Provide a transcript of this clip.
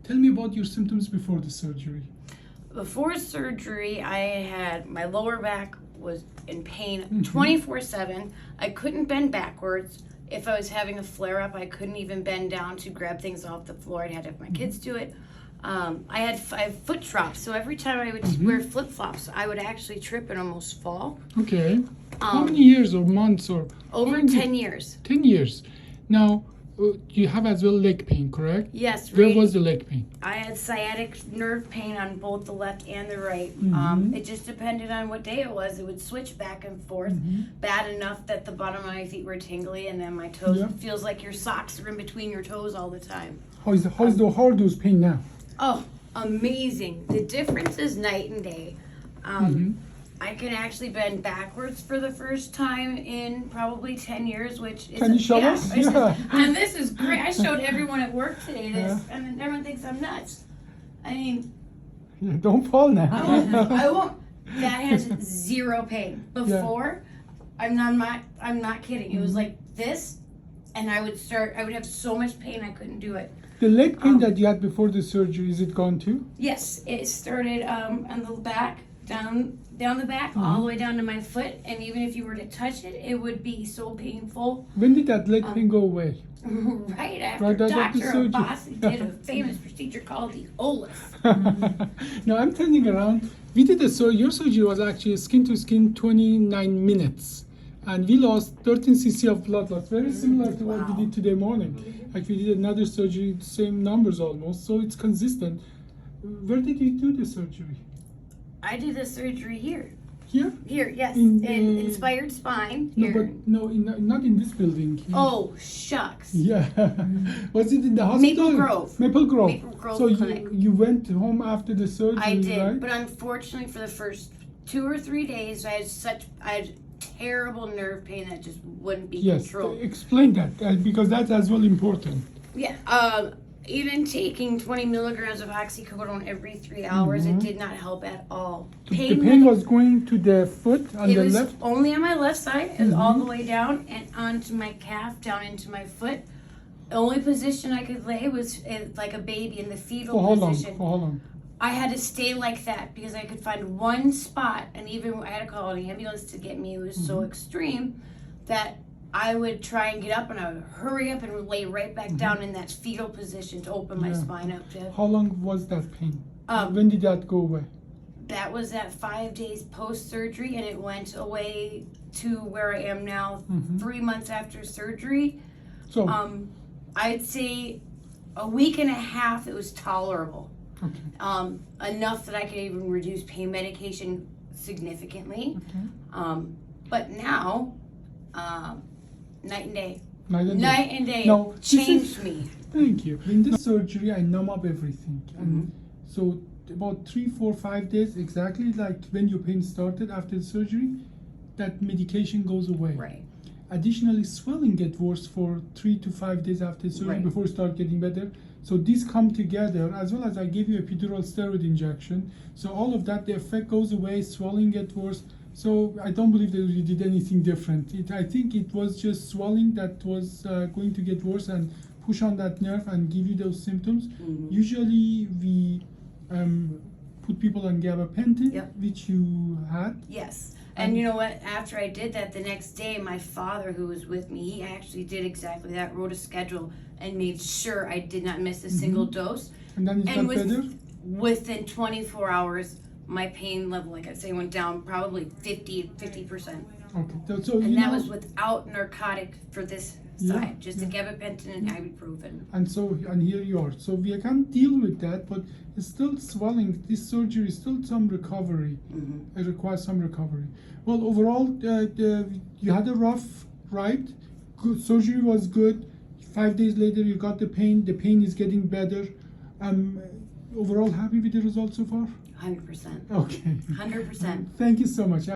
Tell me about your symptoms before the surgery. Before surgery, I had my lower back was in pain Mm-hmm. 24/7. I couldn't bend backwards. If I was having a flare up, I couldn't even bend down to grab things off the floor. I'd have to have my kids do it. I have foot drops, so every time I would wear flip flops, I would actually trip and almost fall. Okay. How many years or months or? Over 10 years. 10 years. Now, you have as well leg pain, correct? Yes. Where was the leg pain? I had sciatic nerve pain on both the left and the right. It just depended on what day it was. It would switch back and forth. Bad enough that the bottom of my feet were tingly, and then my toes. Yeah. It feels like your socks are in between your toes all the time. How are those pain now? Oh, amazing! The difference is night and day. I can actually bend backwards for the first time in probably 10 years, which is Can you show us? Yeah. And this is great. I showed everyone at work today this, Yeah. and everyone thinks I'm nuts. I mean, Yeah, don't fall now. I won't. That has zero pain. Before, I'm not kidding. It was like this, and I would have so much pain I couldn't do it. The leg pain that you had before the surgery, is it gone too? Yes, it started on the back, down the back, all the way down to my foot, and even if you were to touch it, it would be so painful. When did that leg pain go away? Right after Right after Dr. surgery. Abbasi did a famous procedure called the OLLIF. No, I'm turning around. We did your surgery was actually skin to skin 29 minutes. And we lost 13 cc of blood loss, very similar to what we did today morning. Like we did another surgery, same numbers almost, so it's consistent. Where did you do the surgery? I did the surgery here. Here? Here, yes. In, Inspired Spine. No, Here. but not in this building. Oh, shucks. Yeah. Was it in the hospital? Maple Grove. Maple Grove. Maple Grove So Clinic. you went home after the surgery, I did, right? but unfortunately for the first 2 or 3 days, I had terrible nerve pain that just wouldn't be Yes. controlled. Explain that because that's as well important. Yeah, even taking 20 milligrams of oxycodone every 3 hours, it did not help at all. The pain was going to the foot on It the was left. only on my left side, it was all the way down and onto my calf, down into my foot. The only position I could lay was like a baby in the fetal position. Hold on. I had to stay like that because I could find one spot, and even I had to call an ambulance to get me. It was so extreme that I would try and get up, and I would hurry up and lay right back down in that fetal position to open my spine up. How long was that pain? Um, When did that go away? That was at 5 days post surgery, and it went away to where I am now, 3 months after surgery. So, I'd say a week and a half it was tolerable. okay. Enough that I could even reduce pain medication significantly. Okay. But now, night and day. Night and day. No, It changed me. Thank you. In this surgery, I numb up everything. And so about 3, 4, 5 days, exactly like when your pain started after the surgery, that medication goes away. Right. Additionally, swelling gets worse for 3 to 5 days after surgery Right. before it start getting better. So these come together, as well as I gave you a epidural steroid injection. So all of that, the effect goes away, swelling gets worse. So I don't believe that we did anything different. I think it was just swelling that was going to get worse and push on that nerve and give you those symptoms. Usually we put people on gabapentin, which you had. Yes. And you know what? After I did that, the next day, my father, who was with me, he actually did exactly that, wrote a schedule and made sure I did not miss a single dose. And then it got better? Within 24 hours, my pain level, like I say, went down probably 50%. Okay. So And that was without narcotic for this Yeah, side, just a gabapentin and ibuprofen. And here you are. So we can't deal with that, but it's still swelling. This surgery is still some recovery. It requires some recovery. Well, overall, you had a rough ride. Good surgery was good. 5 days later, you got the pain. The pain is getting better. Overall, happy with the results so far? 100%. Okay. 100%. Thank you so much.